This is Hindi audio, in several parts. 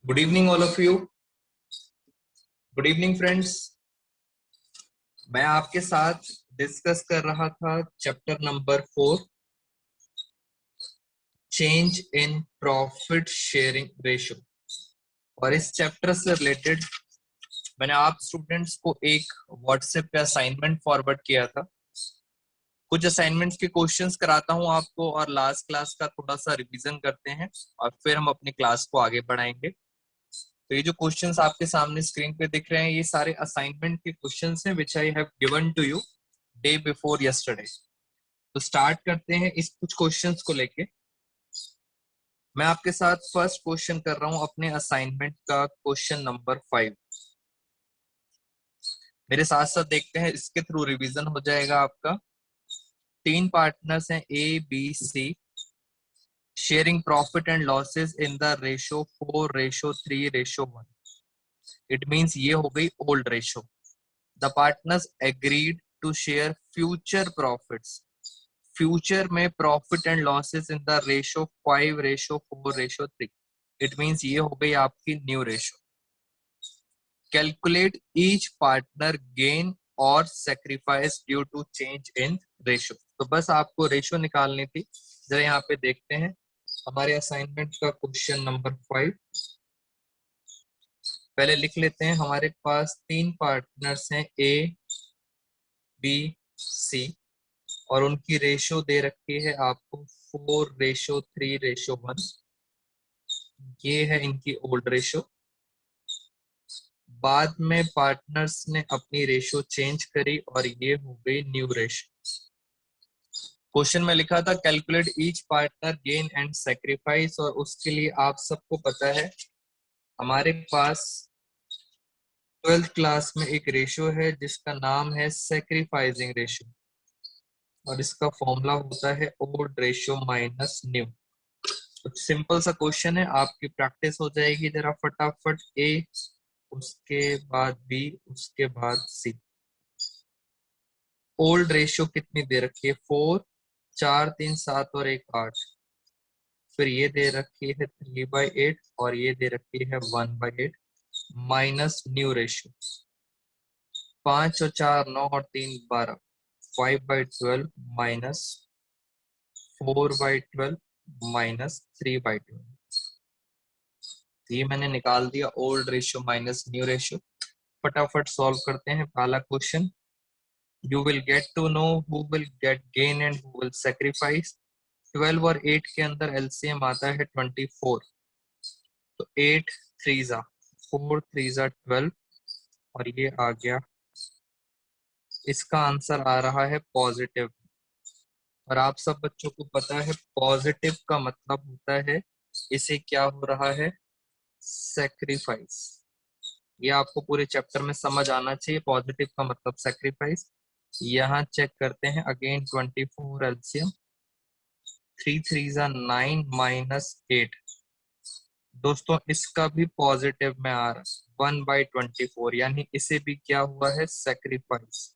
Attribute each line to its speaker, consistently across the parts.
Speaker 1: Good evening all of you. Good evening friends. मैं आपके साथ डिस्कस कर रहा था chapter number 4, change in profit sharing ratio. और इस चैप्टर से रिलेटेड मैंने आप स्टूडेंट्स को एक व्हाट्सएप पे असाइनमेंट फॉरवर्ड किया था। कुछ असाइनमेंट्स के क्वेश्चंस कराता हूं आपको और लास्ट क्लास का थोड़ा सा रिवीजन करते हैं और फिर हम अपनी क्लास को आगे बढ़ाएंगे। तो ये जो क्वेश्चंस आपके सामने स्क्रीन पे दिख रहे हैं ये सारे असाइनमेंट के क्वेश्चंस हैं which I have given to you day before yesterday. तो स्टार्ट करते हैं इस कुछ क्वेश्चंस को लेके। मैं आपके साथ फर्स्ट क्वेश्चन कर रहा हूं अपने असाइनमेंट का, क्वेश्चन नंबर 5। मेरे साथ साथ देखते हैं, इसके थ्रू रिवीजन हो जाएगा आपका। 3 पार्टनर्स हैं A B C, sharing profit and losses in the ratio 4:3:1। It means ये हो गई old ratio. The partners agreed to share future profits. Future में profit and losses in the ratio 5:4:3। It means ये हो गई आपकी new ratio. Calculate each partner gain और sacrifice due to change in ratio. तो बस आपको रेशियो निकालनी थी। जरा यहाँ पे देखते हैं हमारे असाइनमेंट का क्वेश्चन नंबर 5। पहले लिख लेते हैं। हमारे पास 3 पार्टनर्स हैं ए बी सी और उनकी रेशियो दे रखी है आपको 4:3:1। ये है इनकी ओल्ड रेशियो। बाद में पार्टनर्स ने अपनी रेशियो चेंज करी और ये हो गई न्यू रेशियो। क्वेश्चन में लिखा था calculate each partner gain and sacrifice, और उसके लिए आप सबको पता है हमारे पास 12th क्लास में एक रेशियो है जिसका नाम है सेक्रीफाइसिंग रेशियो, और इसका फॉर्मूला होता है ओल्ड रेशियो माइनस न्यू। कुछ सिंपल सा क्वेश्चन है, आपकी प्रैक्टिस हो जाएगी। जरा फटाफट ए, उसके बाद बी, उसके बाद सी। ओल्ड रेशियो कितनी दे रखी है? 4, 4, 3, 7 और 1, 8। फिर ये दे रखी है 3/8 और ये दे रखी है 1/8 माइनस न्यू रेशियो 5 और 4 9 और 3 12 5/12 माइनस 4/12 माइनस 3/12। ये मैंने निकाल दिया old ratio minus new ratio. फटाफट सॉल्व करते हैं पहला question. You will get to know who will get gain and who will sacrifice. 12 और 8 के अंदर एलसीएम आता है 24। तो 8 3 4 3 12 और ये आ गया। इसका आंसर आ रहा है पॉजिटिव। और आप सब बच्चों को पता है पॉजिटिव का मतलब होता है इसे क्या हो रहा है? सेक्रीफाइस। ये आपको पूरे चैप्टर में समझ आना चाहिए। पॉजिटिव का मतलब सेक्रीफाइस। यहाँ चेक करते हैं अगेन 24 एलसीएम 3 3 9 माइनस 8। दोस्तों इसका भी पॉजिटिव में आ रहा है 1/24, यानी इसे भी क्या हुआ है? सेक्रीफाइस।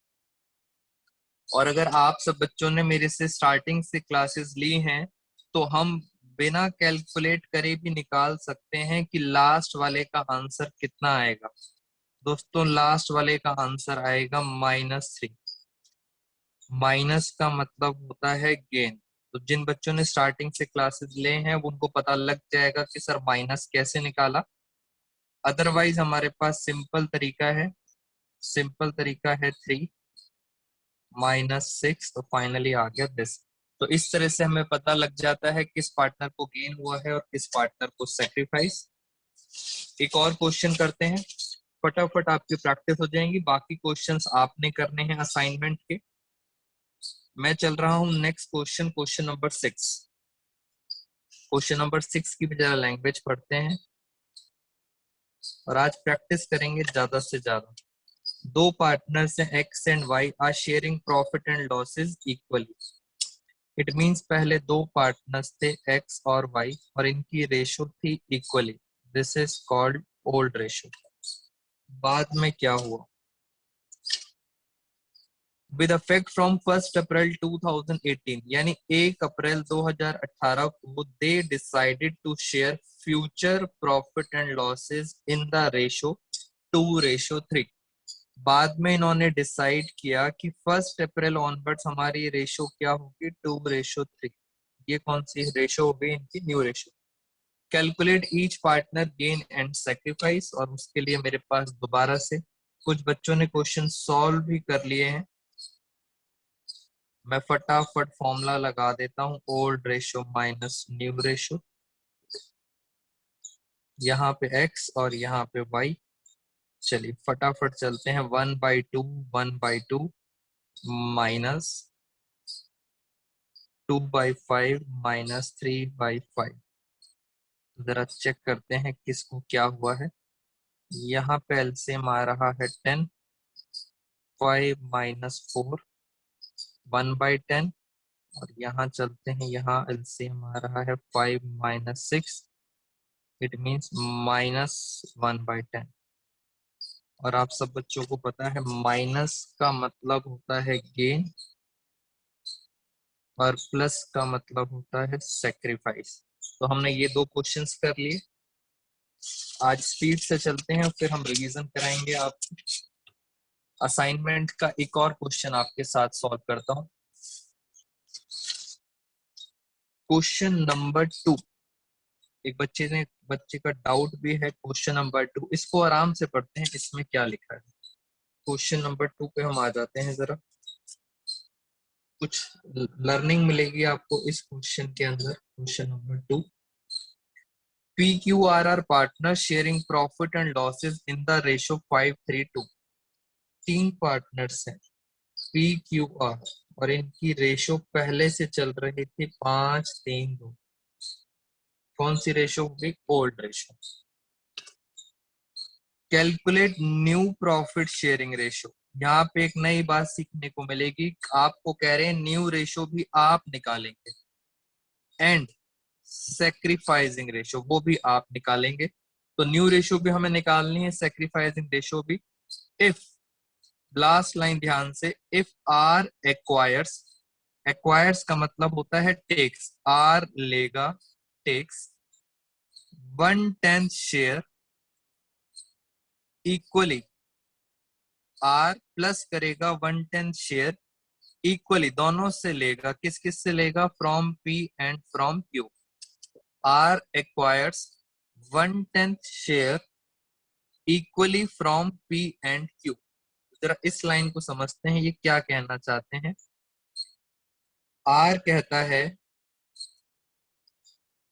Speaker 1: और अगर आप सब बच्चों ने मेरे से स्टार्टिंग से क्लासेस ली हैं तो हम बिना कैलकुलेट करे भी निकाल सकते हैं कि लास्ट वाले का आंसर कितना आएगा। दोस्तों लास्ट वाले का आंसर आएगा -3। माइनस का मतलब होता है गेन। तो जिन बच्चों ने स्टार्टिंग से क्लासेस ले हैं उनको पता लग जाएगा कि सर माइनस कैसे निकाला। अदरवाइज हमारे पास सिंपल तरीका है। सिंपल तरीका है 3 -6, तो फाइनली आ गया दिस। तो इस तरह से हमें पता लग जाता है किस पार्टनर को गेन हुआ है और किस पार्टनर को सेक्रीफाइस। एक और क्वेश्चन करते हैं, फटाफट आपकी प्रैक्टिस हो जाएंगी। बाकी क्वेश्चंस आपने करने हैं असाइनमेंट के। मैं चल रहा हूं next question, question number 6। Question number 6 की भी जरा लैंग्वेज पढ़ते हैं और आज प्रैक्टिस करेंगे ज्यादा से ज्यादा। 2 पार्टनर्स हैं X and Y are sharing profit and losses equally. It means पहले 2 पार्टनर्स थे एक्स और वाई और इनकी रेशो थी equally. This is called old ratio. बाद में क्या हुआ? विद इफेक्ट फ्रॉम 1 अप्रैल 2018, यानी 1 अप्रैल 2018 को they decided to share future profit and losses in the ratio 2:3। बाद में इन्होंने डिसाइड किया कि 1 अप्रैल ऑनवर्ड्स हमारी रेशो क्या होगी, 2:3। ये कौन सी रेशो होगी इनकी, new ratio. Calculate each partner gain and sacrifice, और उसके लिए मेरे पास दोबारा से कुछ बच्चों ने क्वेश्चन सॉल्व भी कर लिए हैं। मैं फटाफट फॉर्मूला लगा देता हूं, old ratio minus new ratio, यहाँ पे x और यहाँ पे y। चलिए फटाफट चलते हैं। 1/2 1/2 माइनस 2/5 माइनस 3/5। जरा चेक करते हैं किसको क्या हुआ है। यहाँ पे एलसीएम आ रहा है 10, 5 माइनस 4 1/10, और यहाँ चलते हैं, यहाँ एलसीएम आ रहा है 5 माइनस 6, इट मीन्स -1/10। और आप सब बच्चों को पता है माइनस का मतलब होता है गेन और प्लस का मतलब होता है सेक्रीफाइस। तो हमने ये दो क्वेश्चंस कर लिए। आज स्पीड से चलते हैं, फिर हम रिवीजन कराएंगे आपको। असाइनमेंट का एक और क्वेश्चन आपके साथ सॉल्व करता हूं। क्वेश्चन नंबर 2, एक बच्चे का डाउट भी है। क्वेश्चन नंबर 2, इसको आराम से पढ़ते हैं, इसमें क्या लिखा है। क्वेश्चन नंबर 2 पे हम आ जाते हैं। जरा कुछ लर्निंग मिलेगी आपको इस क्वेश्चन के अंदर। Question number 2, PQR partner sharing profit and losses in the ratio 5:3:2। 3 partners हैं PQR, और इनकी रेशो पहले से चल रही थी 5:3:2। कौन सी रेशो होगी, old ratio. Calculate new profit sharing ratio. यहाँ पे एक नई बात सीखने को मिलेगी, आपको कह रहे हैं न्यू रेशो भी आप निकालेंगे, एंड सेक्रीफाइसिंग रेशो वो भी आप निकालेंगे। तो न्यू रेशो भी हमें निकालनी है, सेक्रीफाइसिंग रेशो भी। इफ, लास्ट लाइन ध्यान से, इफ आर एक्वायर्स, एक्वायर्स का मतलब होता है टेक्स, आर लेगा takes 1/10 share equally, R plus करेगा 1/10 शेयर इक्वली, दोनों से लेगा, किस किस से लेगा, from P and from Q. R acquires 1/10 share equally from P and Q. जरा इस लाइन को समझते हैं, ये क्या कहना चाहते हैं। आर कहता है,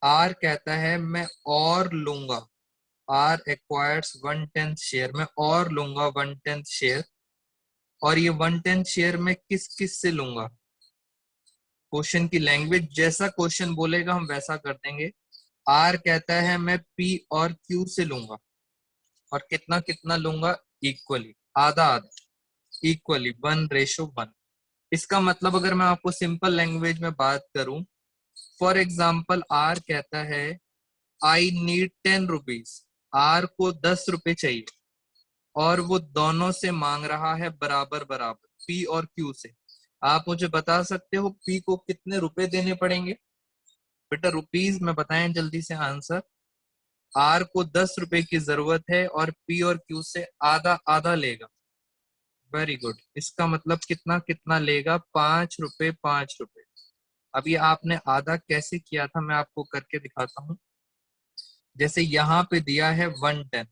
Speaker 1: आर कहता है मैं और लूंगा, आर एक्वायर्स 1/10 शेयर, मैं और लूंगा 1/10 शेयर, और ये 1/10 शेयर में किस किस से लूंगा। क्वेश्चन की लैंग्वेज, जैसा क्वेश्चन बोलेगा हम वैसा कर देंगे। आर कहता है मैं पी और क्यू से लूंगा, और कितना कितना लूंगा, इक्वली, आधा आधा, इक्वली 1:1। इसका मतलब अगर मैं आपको सिंपल लैंग्वेज में बात करूं, फॉर एग्जाम्पल आर कहता है आई नीड 10 रुपीज, आर को 10 रुपए चाहिए, और वो दोनों से मांग रहा है बराबर बराबर, पी और क्यू से। आप मुझे बता सकते हो पी को कितने रुपए देने पड़ेंगे, बेटा रुपीज में बताएं जल्दी से आंसर। आर को 10 रुपए की जरूरत है और पी और क्यू से आधा आधा लेगा। वेरी गुड, इसका मतलब कितना कितना लेगा, 5 रुपए 5 रुपए। अब ये आपने आधा कैसे किया था, मैं आपको करके दिखाता हूं। जैसे यहाँ पे दिया है 1/10,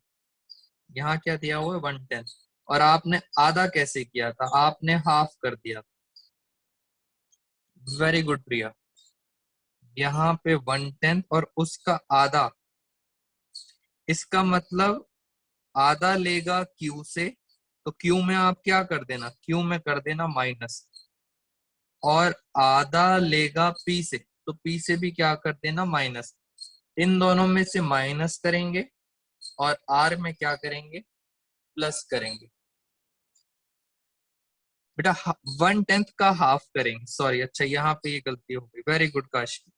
Speaker 1: यहाँ क्या दिया हुआ है 1/10, और आपने आधा कैसे किया था, आपने हाफ कर दिया। वेरी गुड प्रिया, यहाँ पे 1/10 और उसका आधा, इसका मतलब आधा लेगा क्यू से, तो क्यू में आप क्या कर देना, क्यू में कर देना माइनस, और आधा लेगा पी से, तो पी से भी क्या कर देना, माइनस। इन दोनों में से माइनस करेंगे और आर में क्या करेंगे, प्लस करेंगे। बेटा 1/10 का हाफ करेंगे, सॉरी, अच्छा यहाँ पे ये गलती हो गई, वेरी गुड काशी।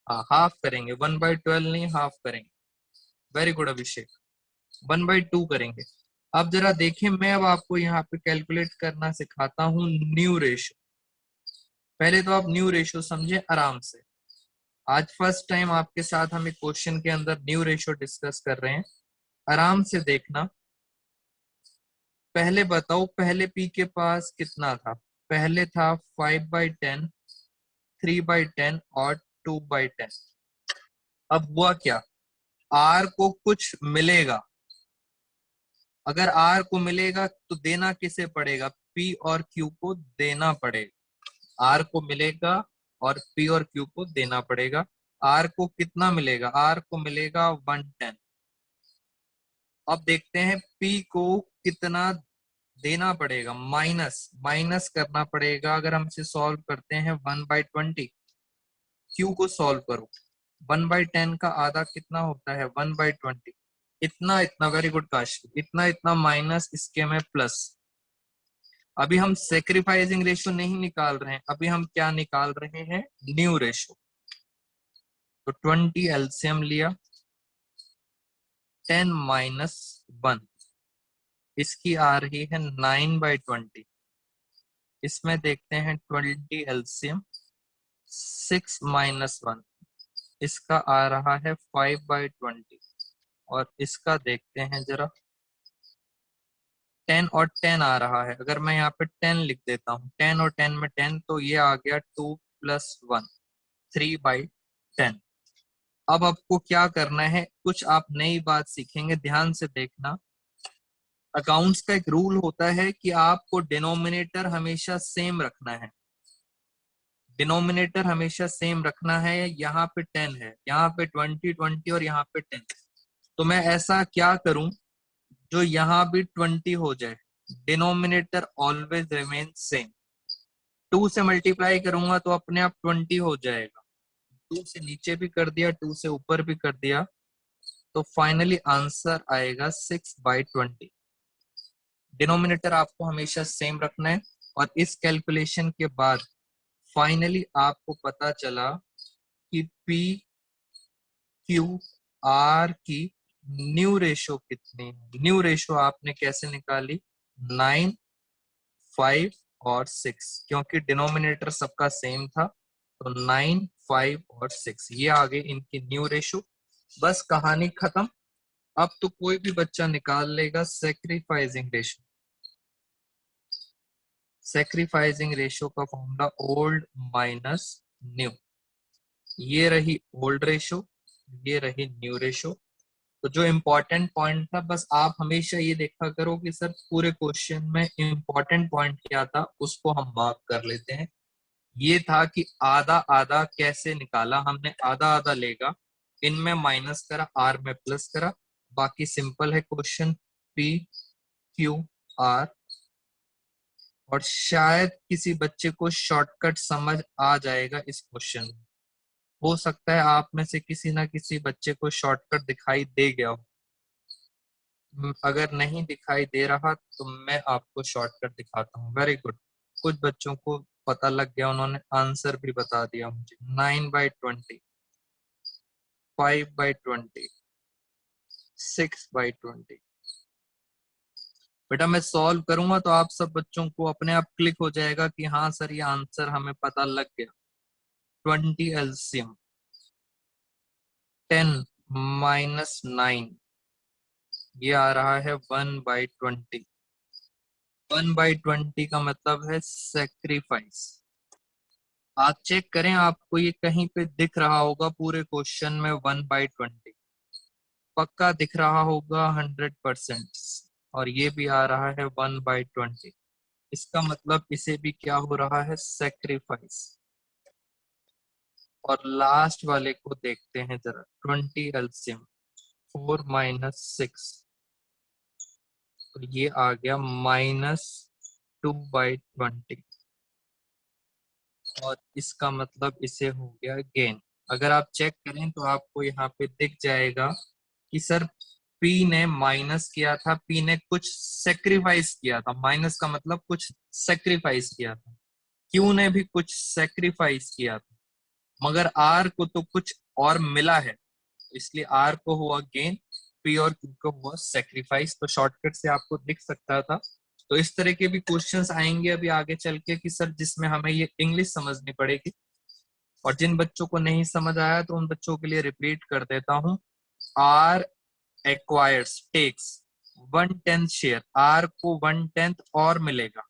Speaker 1: हाँ हाफ करेंगे, 1/12 नहीं, हाफ करेंगे। वेरी गुड अभिषेक, 1/2 करेंगे। अब जरा देखें, मैं अब आपको यहाँ पे कैलकुलेट करना सिखाता हूँ न्यू रेशो। पहले तो आप न्यू रेशो समझे आराम से। आज फर्स्ट टाइम आपके साथ हम एक क्वेश्चन के अंदर न्यू रेशो डिस्कस कर रहे हैं, आराम से देखना। पहले बताओ, पहले पी के पास कितना था? पहले था 5/10, 3/10 और 2/10। अब हुआ क्या, आर को कुछ मिलेगा। अगर आर को मिलेगा तो देना किसे पड़ेगा? पी और क्यू को देना पड़ेगा। आर को मिलेगा और पी और क्यू को देना पड़ेगा। आर को कितना मिलेगा? आर को मिलेगा 110। अब देखते हैं पी को कितना देना पड़ेगा। माइनस माइनस करना पड़ेगा। अगर हम इसे सॉल्व करते हैं 1/20, क्यू को सॉल्व करो। 1/10 का आधा कितना होता है? 1/20। इतना इतना, वेरी गुड काश, इतना इतना माइनस इसके में प्लस। अभी हम सेक्रीफाइसिंग रेशो नहीं निकाल रहे हैं, अभी हम क्या निकाल रहे हैं? New ratio. तो 20 एलसीएम लिया, 10 माइनस 1, इसकी आ रही है 9/20। इसमें देखते हैं 20 एलसीएम, 6 माइनस 1, इसका आ रहा है 5/20। और इसका देखते हैं जरा, 10 और 10 आ रहा है। अगर मैं यहाँ पे 10 लिख देता हूँ, 10 और 10 में 10, तो ये आ गया 2 + 1, 3/10। अब आपको क्या करना है, कुछ आप नई बात सीखेंगे, ध्यान से देखना। अकाउंट्स का एक रूल होता है कि आपको डिनोमिनेटर हमेशा सेम रखना है। डिनोमिनेटर हमेशा सेम रखना है। यहाँ पे 10 है, यहाँ पे 20 20 और यहाँ पे 10। तो मैं ऐसा क्या करूं जो यहाँ भी 20 हो जाए। Denominator always remain same. 2 से मल्टीप्लाई करूंगा तो अपने आप 20 हो जाएगा। 2 से नीचे भी कर दिया, 2 से ऊपर भी कर दिया, तो फाइनली आंसर आएगा 6/20। डिनोमिनेटर आपको हमेशा सेम रखना है। और इस कैलकुलेशन के बाद फाइनली आपको पता चला कि पी क्यू आर की न्यू रेशो कितनी है। न्यू रेशो आपने कैसे निकाली? 9, 5 और 6, क्योंकि डिनोमिनेटर सबका सेम था। तो 9, 5 और 6 ये आगे इनकी न्यू रेशो। बस कहानी खत्म। अब तो कोई भी बच्चा निकाल लेगा सेक्रीफाइसिंग रेशो। सेक्रीफाइसिंग रेशो का फॉर्मूला ओल्ड माइनस न्यू। ये रही ओल्ड रेशो, ये रही न्यू रेशो। तो जो इम्पोर्टेंट पॉइंट था, बस आप हमेशा ये देखा करो कि सर पूरे क्वेश्चन में इम्पोर्टेंट पॉइंट क्या था, उसको हम मार्क कर लेते हैं। ये था कि आधा आधा कैसे निकाला हमने। आधा आधा लेगा, इनमें माइनस करा, आर में प्लस करा। बाकी सिंपल है क्वेश्चन, पी क्यू आर। और शायद किसी बच्चे को शॉर्टकट समझ आ जाएगा इस क्वेश्चन में। हो सकता है आप में से किसी ना किसी बच्चे को शॉर्टकट दिखाई दे गया हो। अगर नहीं दिखाई दे रहा तो मैं आपको शॉर्टकट दिखाता हूँ। वेरी गुड, कुछ बच्चों को पता लग गया, उन्होंने आंसर भी बता दिया मुझे। 9/20, 5/20, 6/20। बेटा मैं सॉल्व करूंगा तो आप सब बच्चों को अपने आप क्लिक हो जाएगा कि हाँ सर ये आंसर हमें पता लग गया। 20 एलसीएम, 10 माइनस 9, ये आ रहा है 1/20। 1/20 का मतलब है सेक्रीफाइस। आप चेक करें, आपको ये कहीं पे दिख रहा होगा पूरे क्वेश्चन में 1/20, पक्का दिख रहा होगा 100%। और ये भी आ रहा है 1/20। इसका मतलब इसे भी क्या हो रहा है? सेक्रीफाइस। और लास्ट वाले को देखते हैं जरा, 20 एलसीएम, 4 माइनस 6, तो ये आ गया -2/20। और इसका मतलब इसे हो गया गेन। अगर आप चेक करें तो आपको यहाँ पे दिख जाएगा कि सर पी ने माइनस किया था, पी ने कुछ सेक्रीफाइस किया था। माइनस का मतलब कुछ सेक्रीफाइस किया था। क्यू ने भी कुछ सेक्रीफाइस किया था, मगर आर को तो कुछ और मिला है, इसलिए आर को हुआ गेन। पी और क्यू का हुआ सेक्रीफाइस, तो शॉर्टकट से आपको दिख सकता था। तो इस तरह के भी क्वेश्चंस आएंगे अभी आगे चल के कि सर जिसमें हमें ये इंग्लिश समझनी पड़ेगी, और जिन बच्चों को नहीं समझ आया तो उन बच्चों के लिए रिपीट कर देता हूँ। R acquires takes 1/10 share, R को 1/10 और मिलेगा,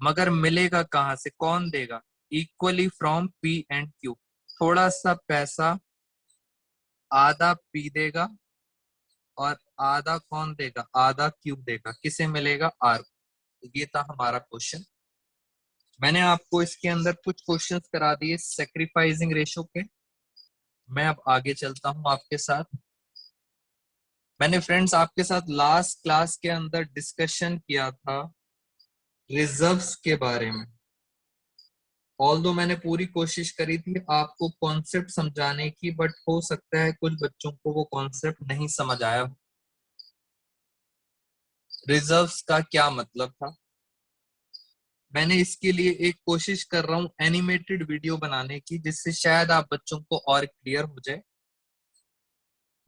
Speaker 1: मगर मिलेगा कहां से, कौन देगा, equally from P and Q. थोड़ा सा पैसा आधा पी देगा और आधा कौन देगा, आधा क्यू देगा, किसे मिलेगा, आर। ये था हमारा क्वेश्चन। मैंने आपको इसके अंदर कुछ क्वेश्चंस करा दिए सेक्रीफाइसिंग रेशो के। मैं अब आगे चलता हूं आपके साथ। मैंने फ्रेंड्स आपके साथ लास्ट क्लास के अंदर डिस्कशन किया था रिजर्व्स के बारे में। ऑल्दो मैंने पूरी कोशिश करी थी आपको कॉन्सेप्ट समझाने की, बट हो सकता है कुछ बच्चों को वो कॉन्सेप्ट नहीं समझ आया। रिजर्व्स का क्या मतलब था, मैंने इसके लिए एक कोशिश कर रहा हूं एनिमेटेड वीडियो बनाने की, जिससे शायद आप बच्चों को और क्लियर हो जाए।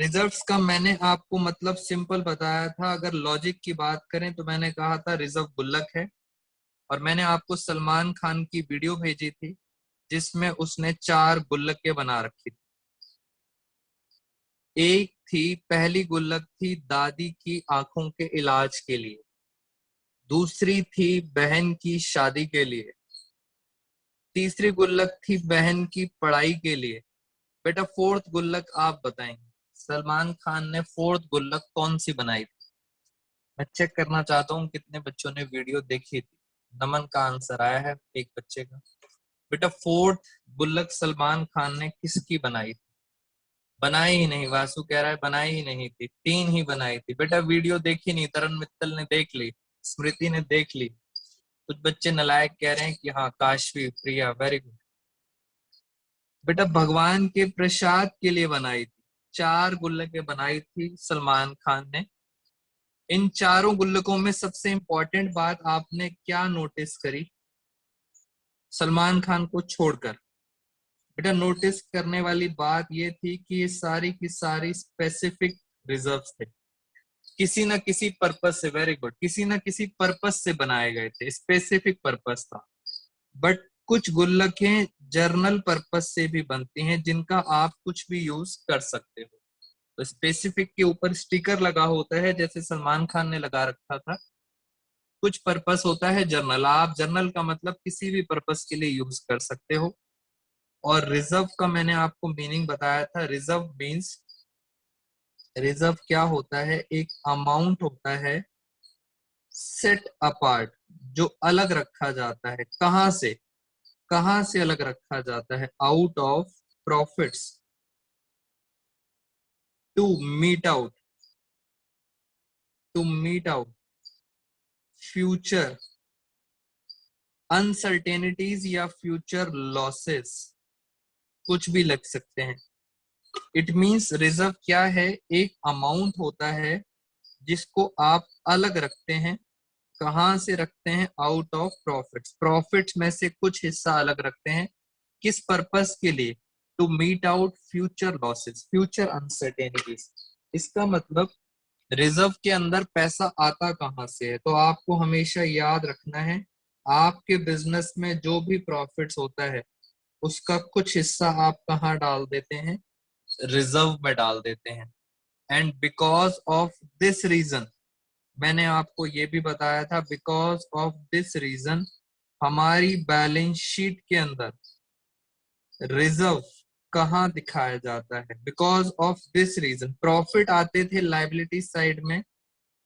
Speaker 1: रिजर्व्स का मैंने आपको मतलब सिंपल बताया था। अगर लॉजिक की बात करें तो मैंने कहा था रिजर्व गुल्लक है, और मैंने आपको सलमान खान की वीडियो भेजी थी जिसमें उसने 4 गुल्लकें बना रखी थी। एक थी, पहली गुल्लक थी दादी की आंखों के इलाज के लिए, दूसरी थी बहन की शादी के लिए, तीसरी गुल्लक थी बहन की पढ़ाई के लिए। बेटा फोर्थ गुल्लक आप बताएंगे, सलमान खान ने फोर्थ गुल्लक कौन सी बनाई थी। मैं चेक करना चाहता हूँ कितने बच्चों ने वीडियो देखी थी। नमन का आंसर आया है एक बच्चे का। बेटा फोर्थ गुल्लक सलमान खान ने किसकी बनाई थी, बनाई ही नहीं। वासु कह रहा है बनाई ही नहीं थी, 3 ही बनाई थी। बेटा वीडियो देखी नहीं, तरन मित्तल ने देख ली, स्मृति ने देख ली, कुछ बच्चे नालायक कह रहे हैं कि हाँ काशवी प्रिया, वेरी गुड। बेटा भगवान के प्रसाद के लिए बनाई थी, 4 गुल्लकें बनाई थी सलमान खान ने। इन चारों गुल्लकों में सबसे इंपॉर्टेंट बात आपने क्या नोटिस करी सलमान खान को छोड़कर। बेटा नोटिस करने वाली बात ये थी कि ये सारी की सारी स्पेसिफिक रिजर्व्स थे, किसी ना किसी पर्पस से, वेरी गुड, किसी ना किसी पर्पस से बनाए गए थे, स्पेसिफिक पर्पस था। बट कुछ गुल्लकें जर्नल पर्पस से भी बनती हैं जिनका आप कुछ भी यूज कर सकते हो। तो स्पेसिफिक के ऊपर स्टिकर लगा होता है जैसे सलमान खान ने लगा रखा था। कुछ पर्पस होता है जर्नल, आप जर्नल का मतलब किसी भी पर्पस के लिए यूज कर सकते हो। और रिजर्व का मैंने आपको मीनिंग बताया था। रिजर्व मीन्स, रिजर्व क्या होता है, एक अमाउंट होता है सेट अपार्ट, जो अलग रखा जाता है। कहां से, कहां से अलग रखा जाता है, out of profits, to meet out, to meet out future uncertainties या फ्यूचर लॉसेस, कुछ भी लग सकते हैं। इट मींस रिजर्व क्या है, एक अमाउंट होता है जिसको आप अलग रखते हैं। कहां से रखते हैं, आउट ऑफ प्रॉफिट्स, प्रॉफिट्स में से कुछ हिस्सा अलग रखते हैं। किस पर्पस के लिए, to meet out future losses, future uncertainties. इसका मतलब रिजर्व के अंदर पैसा आता कहां से है, तो आपको हमेशा याद रखना है आपके बिजनेस में जो भी प्रॉफिट्स होता है उसका कुछ हिस्सा आप कहाँ डाल देते हैं, रिजर्व में डाल देते हैं। And because of this reason, मैंने आपको ये भी बताया था, बिकॉज ऑफ दिस रीजन हमारी बैलेंस शीट के अंदर रिजर्व कहाँ दिखाया जाता है, because of this reason profit आते थे लाइबिलिटी साइड में,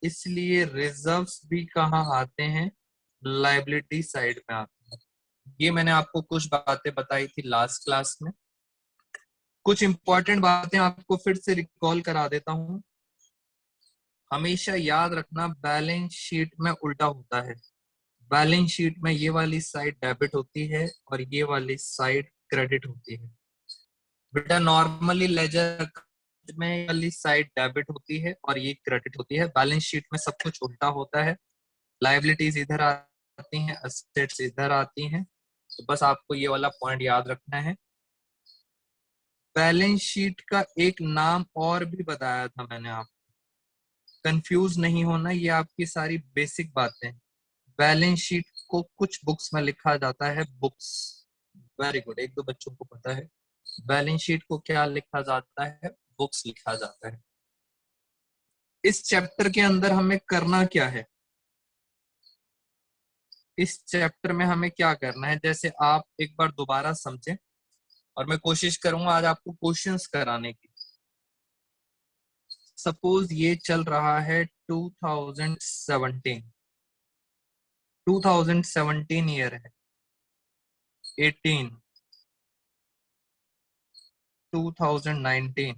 Speaker 1: इसलिए रिजर्व्स भी कहाँ आते हैं, लाइबिलिटी साइड में आते हैं। ये मैंने आपको कुछ बातें बताई थी लास्ट क्लास में। कुछ इंपॉर्टेंट बातें आपको फिर से रिकॉल करा देता हूं। हमेशा याद रखना बैलेंस शीट में उल्टा होता है। बैलेंस शीट में ये वाली साइड डेबिट होती है और ये वाली साइड क्रेडिट होती है। बेटा नॉर्मली लेजर में वाली साइड डेबिट होती है और ये क्रेडिट होती है। बैलेंस शीट में सब कुछ उल्टा होता है, लाइबिलिटीज इधर आती हैं, एसेट्स इधर आती हैं। तो बस आपको ये वाला पॉइंट याद रखना है। बैलेंस शीट का एक नाम और भी बताया था मैंने आपको, कंफ्यूज नहीं होना, ये आपकी सारी बेसिक बातें। बैलेंस शीट को कुछ बुक्स में लिखा जाता है बुक्स, वेरी गुड, एक दो बच्चों को पता है। बैलेंस शीट को क्या लिखा जाता है? बुक्स लिखा जाता है। इस चैप्टर के अंदर हमें करना क्या है? इस चैप्टर में हमें क्या करना है, जैसे आप एक बार दोबारा समझें, और मैं कोशिश करूंगा आज आपको क्वेश्चंस कराने की। सपोज ये चल रहा है 2017, 2017 ईयर है, 18, 2019,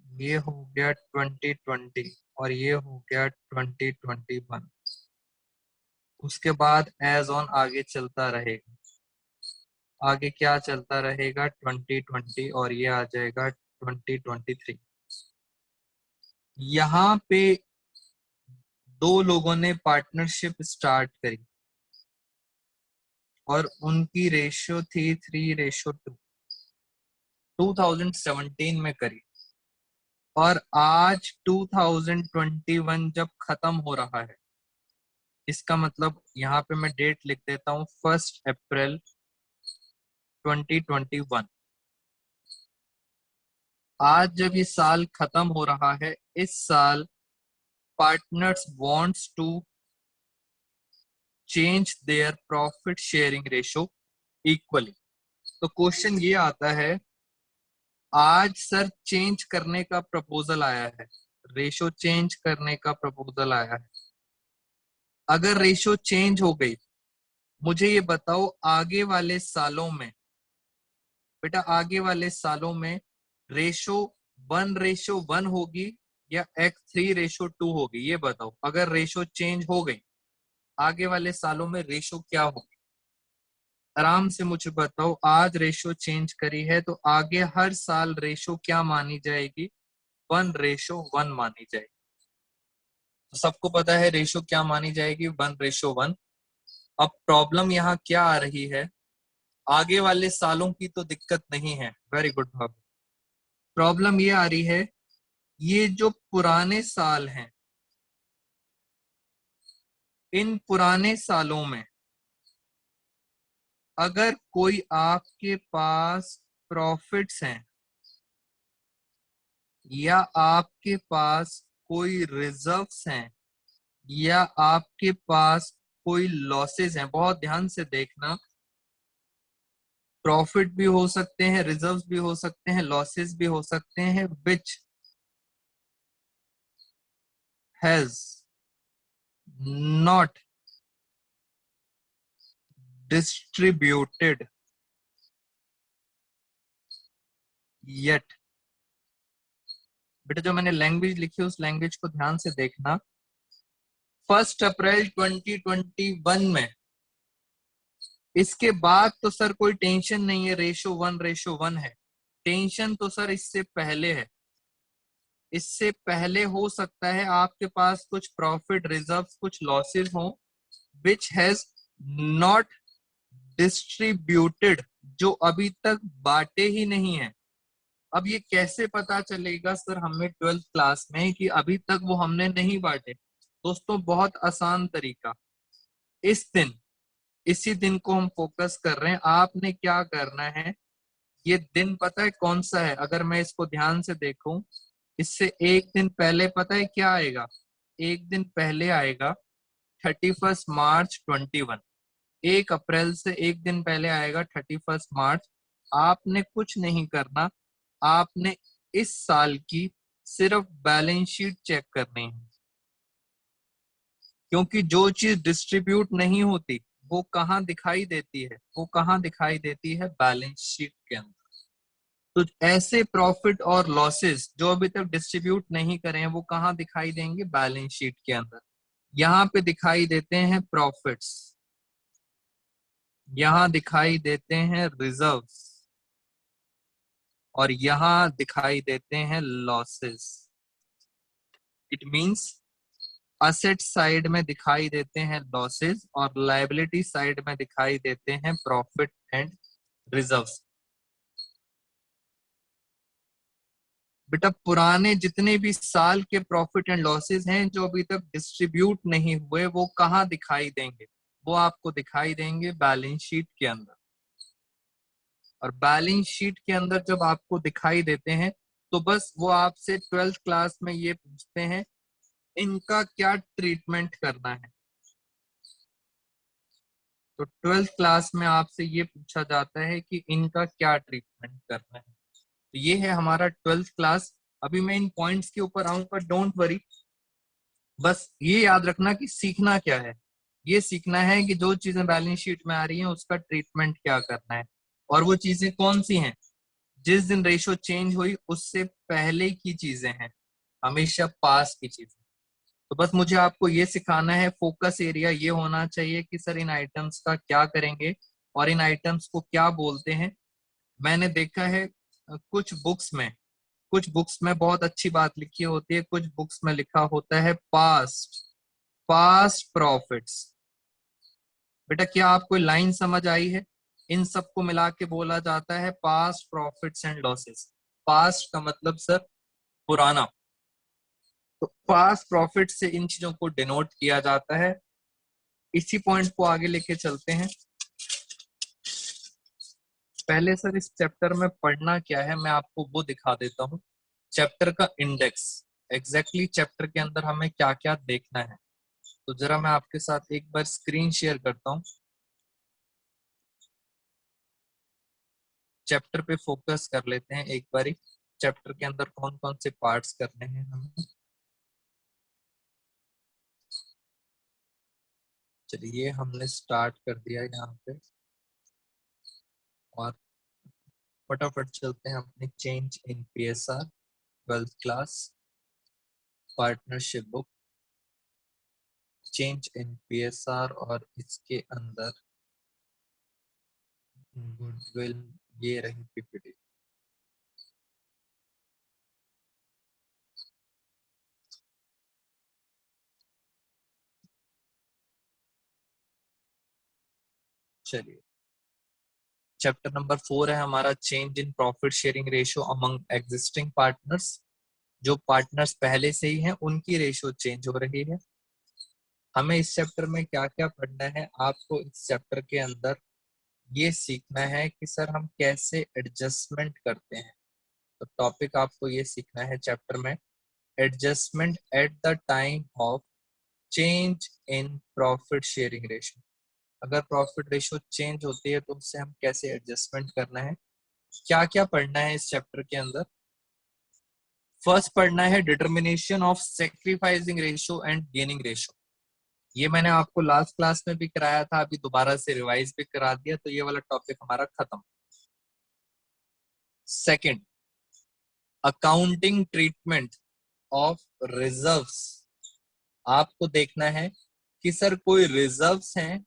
Speaker 1: ये हो गया 2020, और ये हो गया 2021। उसके बाद एज ऑन आगे चलता रहेगा। आगे क्या चलता रहेगा? 2020, और ये आ जाएगा 2023। यहाँ पे दो लोगों ने पार्टनरशिप स्टार्ट करी और उनकी रेशियो थी 3:2, 2017 में करी। और आज 2021 जब खत्म हो रहा है, इसका मतलब यहाँ पे मैं डेट लिख देता हूँ, 1 अप्रैल 2021। आज जब ये साल खत्म हो रहा है, इस साल partners wants to change their profit sharing ratio equally. तो क्वेश्चन ये आता है, आज सर चेंज करने का प्रपोजल आया है, रेशो चेंज करने का प्रपोजल आया है। अगर रेशो चेंज हो गई, मुझे ये बताओ आगे वाले सालों में, बेटा आगे वाले सालों में रेशो 1:1 होगी या x3:2 होगी? ये बताओ, अगर रेशो चेंज हो गई आगे वाले सालों में रेशो क्या होगी? आराम से मुझे बताओ, आज रेशो चेंज करी है तो आगे हर साल रेशो क्या मानी जाएगी? 1:1 मानी जाएगी। तो सबको पता है रेशो क्या मानी जाएगी? 1:1। अब प्रॉब्लम यहाँ क्या आ रही है? आगे वाले सालों की तो दिक्कत नहीं है, वेरी गुड भाभी। प्रॉब्लम ये आ रही है, ये जो पुराने साल हैं, इन पुराने सालों में अगर कोई आपके पास प्रॉफिट्स हैं या आपके पास कोई रिजर्व्स हैं या आपके पास कोई लॉसेस हैं, बहुत ध्यान से देखना, प्रॉफिट भी हो सकते हैं, रिजर्व्स भी हो सकते हैं, लॉसेस भी हो सकते हैं, which has not distributed yet. बेटा जो मैंने लैंग्वेज लिखी है उस लैंग्वेज को ध्यान से देखना। 1 अप्रैल 2021 में, इसके बाद तो सर कोई टेंशन नहीं है, रेशो 1:1 है। टेंशन तो सर इससे पहले है। इससे पहले हो सकता है आपके पास कुछ प्रॉफिट, रिजर्व्स, कुछ लॉसेस हो, विच हैज नॉट डिस्ट्रीब्यूटेड, जो अभी तक बांटे ही नहीं है। अब ये कैसे पता चलेगा सर हमें 12th क्लास में कि अभी तक वो हमने नहीं बांटे? दोस्तों बहुत आसान तरीका, इस दिन, इसी दिन को हम फोकस कर रहे हैं। आपने क्या करना है, ये दिन पता है कौन सा है? अगर मैं इसको ध्यान से देखूं, इससे एक दिन पहले पता है क्या आएगा? एक दिन पहले आएगा 31 मार्च 2021। 1 अप्रैल से एक दिन पहले आएगा 31 मार्च। आपने कुछ नहीं करना, आपने इस साल की सिर्फ बैलेंस शीट चेक करनी है, क्योंकि जो चीज डिस्ट्रीब्यूट नहीं होती वो कहाँ दिखाई देती है? वो कहाँ दिखाई देती है? बैलेंस शीट के अंदर। तो ऐसे प्रॉफिट और लॉसेस जो अभी तक डिस्ट्रीब्यूट नहीं करे हैं वो कहाँ दिखाई देंगे? बैलेंस शीट के अंदर। यहाँ पे दिखाई देते हैं प्रॉफिट्स, यहाँ दिखाई देते हैं रिजर्व्स, और यहाँ दिखाई देते हैं losses. It means asset side में दिखाई देते हैं लॉसेस और लायबिलिटी साइड में दिखाई देते हैं प्रॉफिट एंड रिजर्व्स। बेटा पुराने जितने भी साल के प्रॉफिट एंड लॉसेस हैं जो अभी तक डिस्ट्रीब्यूट नहीं हुए, वो कहाँ दिखाई देंगे? वो आपको दिखाई देंगे बैलेंस शीट के अंदर। और बैलेंस शीट के अंदर जब आपको दिखाई देते हैं तो बस वो आपसे 12th क्लास में ये पूछते हैं इनका क्या ट्रीटमेंट करना है। तो 12th क्लास में आपसे ये पूछा जाता है कि इनका क्या ट्रीटमेंट करना है। तो ये है हमारा 12th क्लास। अभी मैं इन पॉइंट्स के ऊपर आऊंगा, डोंट वरी। बस ये याद रखना कि सीखना क्या है। ये सीखना है कि जो चीजें बैलेंस शीट में आ रही हैं उसका ट्रीटमेंट क्या करना है, और वो चीजें कौन सी हैं। जिस दिन रेशो चेंज हुई उससे पहले की चीजें हैं, हमेशा पास की चीजें। तो बस मुझे आपको ये सिखाना है, फोकस एरिया ये होना चाहिए कि सर इन आइटम्स का क्या करेंगे और इन आइटम्स को क्या बोलते हैं। मैंने देखा है कुछ बुक्स में बहुत अच्छी बात लिखी होती है, कुछ बुक्स में लिखा होता है पास्ट पास्ट प्रॉफिट्स। बेटा क्या आपको लाइन समझ आई है? इन सबको मिला के बोला जाता है past profits and losses. Past का मतलब सर पुराना। तो पास्ट प्रॉफिट से इन चीजों को डिनोट किया जाता है। इसी पॉइंट को आगे लेके चलते हैं। पहले सर इस चैप्टर में पढ़ना क्या है मैं आपको वो दिखा देता हूँ। चैप्टर का इंडेक्स, एग्जैक्टली चैप्टर के अंदर हमें क्या क्या देखना है। तो जरा मैं आपके साथ एक बार स्क्रीन शेयर करता हूँ। चैप्टर पे फोकस कर लेते हैं एक बारी। चैप्टर के अंदर कौन कौन से पार्ट्स करने हैं हमें। चलिए हमने स्टार्ट कर दिया यहाँ पे, और फटाफट चलते हैं अपने change in PSR 12th class partnership book. Change in PSR और इसके अंदर गुडविल, ये रही पीपीटी। चलिए चैप्टर नंबर 4 है हमारा change in profit sharing ratio among existing partners. जो पार्टनर्स पहले से ही हैं उनकी रेशियो चेंज हो रही है। हमें इस चैप्टर में क्या क्या पढ़ना है, आपको इस चैप्टर के अंदर ये सीखना है कि सर हम कैसे एडजस्टमेंट करते हैं। तो टॉपिक आपको ये सीखना है चैप्टर में, adjustment at the time of change in profit sharing ratio. अगर प्रॉफिट रेशियो चेंज होती है तो उससे हम कैसे एडजस्टमेंट करना है, क्या क्या पढ़ना है इस चैप्टर के अंदर। फर्स्ट पढ़ना है determination of sacrificing ratio and gaining ratio. ये मैंने आपको लास्ट क्लास में भी कराया था, अभी दोबारा से रिवाइज भी करा दिया, तो ये वाला टॉपिक हमारा खत्म। Second, accounting treatment of reserves. आपको देखना है कि सर कोई रिजर्व्स हैं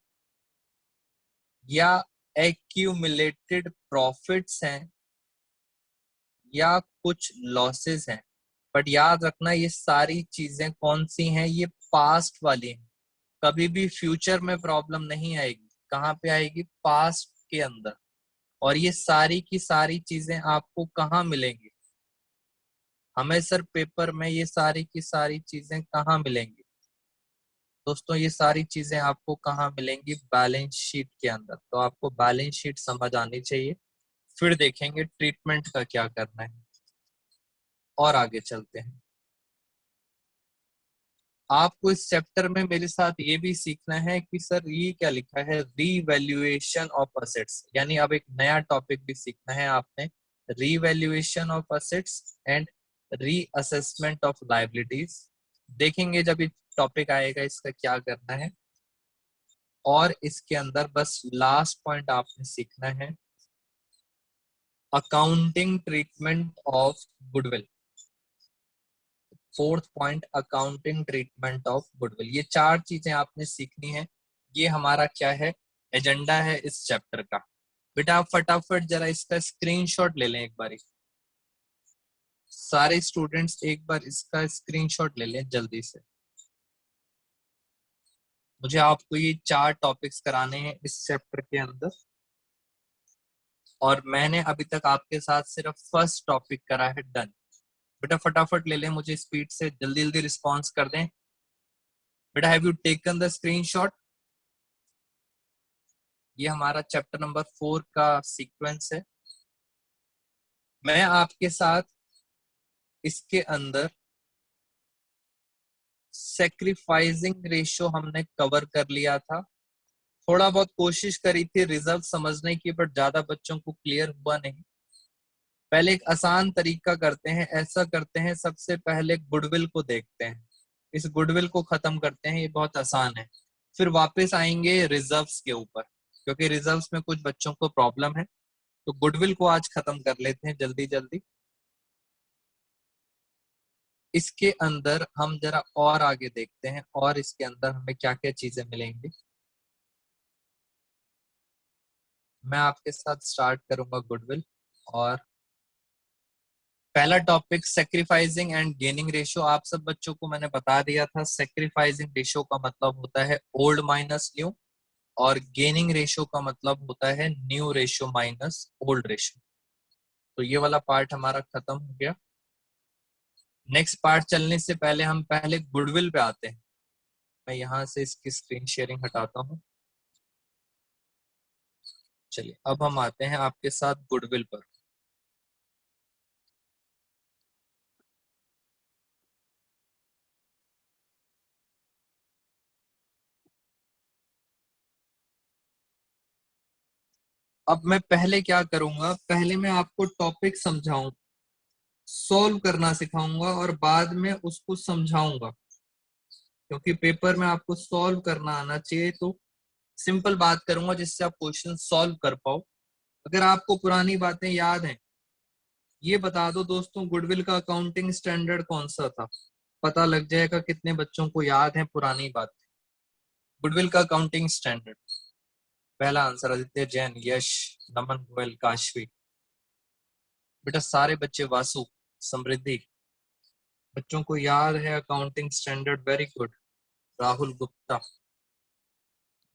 Speaker 1: या एक्यूमुलेटेड प्रॉफिट्स हैं या कुछ लॉसेस हैं। बट याद रखना ये सारी चीजें कौन सी हैं, ये पास्ट वाली हैं। कभी भी फ्यूचर में प्रॉब्लम नहीं आएगी। कहाँ पे आएगी? पास्ट के अंदर। और ये सारी की सारी चीजें आपको कहाँ मिलेंगी? हमें सर पेपर में ये सारी की सारी चीजें कहाँ मिलेंगी? दोस्तों ये सारी चीजें आपको कहाँ मिलेंगी? बैलेंस शीट के अंदर। तो आपको बैलेंस शीट समझ आनी चाहिए, फिर देखेंगे ट्रीटमेंट का क्या करना है। और आगे चलते हैं। आपको इस चैप्टर में मेरे साथ ये भी सीखना है कि सर ये क्या लिखा है, रीवैल्यूएशन ऑफ असेट्स। यानी अब एक नया टॉपिक भी सीखना है आपने, revaluation of assets and reassessment of liabilities. देखेंगे जब ये टॉपिक आएगा इसका क्या करना है। और इसके अंदर बस लास्ट पॉइंट आपने सीखना है, accounting treatment of goodwill. Fourth point, accounting treatment of goodwill. ये चार चीजें आपने सीखनी है। ये हमारा क्या है, एजेंडा है इस चैप्टर का। बेटा आप फटाफट जरा इसका स्क्रीनशॉट ले लें एक बार। सारे स्टूडेंट्स एक बार इसका स्क्रीनशॉट ले लें जल्दी से। मुझे आपको ये चार टॉपिक्स कराने हैं इस चैप्टर के अंदर, और मैंने अभी तक आपके साथ सिर्फ फर्स्ट टॉपिक करा है, डन। बेटा फटाफट ले लें, मुझे स्पीड से जल्दी जल्दी रिस्पॉन्स कर दें। बेटा have you taken the screenshot? ये हमारा चैप्टर नंबर 4 का सीक्वेंस है। मैं आपके साथ इसके अंदर सेक्रीफाइसिंग रेशियो हमने कवर कर लिया था। थोड़ा बहुत कोशिश करी थी रिजल्ट समझने की, बट ज्यादा बच्चों को क्लियर हुआ नहीं। पहले एक आसान तरीका करते हैं, ऐसा करते हैं सबसे पहले गुडविल को देखते हैं, इस गुडविल को खत्म करते हैं, ये बहुत आसान है। फिर वापस आएंगे रिजर्व्स के ऊपर, क्योंकि रिजर्व्स में कुछ बच्चों को प्रॉब्लम है। तो गुडविल को आज खत्म कर लेते हैं जल्दी जल्दी। इसके अंदर हम जरा और आगे देखते हैं, और इसके अंदर हमें क्या क्या चीजें मिलेंगी। मैं आपके साथ स्टार्ट करूंगा गुडविल, और पहला topic sacrificing and gaining ratio. आप सब बच्चों को मैंने बता दिया था, सेक्रीफाइसिंग रेशियो का मतलब होता है ओल्ड माइनस न्यू, और गेनिंग रेशियो का मतलब होता है new ratio minus old ratio. तो ये वाला पार्ट हमारा खत्म हो गया। नेक्स्ट पार्ट चलने से पहले हम पहले गुडविल पे आते हैं। मैं यहाँ से इसकी स्क्रीन शेयरिंग हटाता हूँ। चलिए अब हम आते हैं आपके साथ गुडविल पर। अब मैं पहले क्या करूंगा, पहले मैं आपको टॉपिक समझाऊं, सॉल्व करना सिखाऊंगा, और बाद में उसको समझाऊंगा, क्योंकि पेपर में आपको सॉल्व करना आना चाहिए। तो सिंपल बात करूंगा जिससे आप क्वेश्चन सॉल्व कर पाओ। अगर आपको पुरानी बातें याद हैं, ये बता दो दोस्तों, गुडविल का अकाउंटिंग स्टैंडर्ड कौन सा था? पता लग जाएगा कितने बच्चों को याद है पुरानी बात। गुडविल का अकाउंटिंग स्टैंडर्ड, पहला आंसर आदित्य जैन, यश, नमन गोयल, काशवी। बेटा सारे बच्चे, वासु, समृद्धि, बच्चों को याद है accounting standard, very good. Rahul Gupta,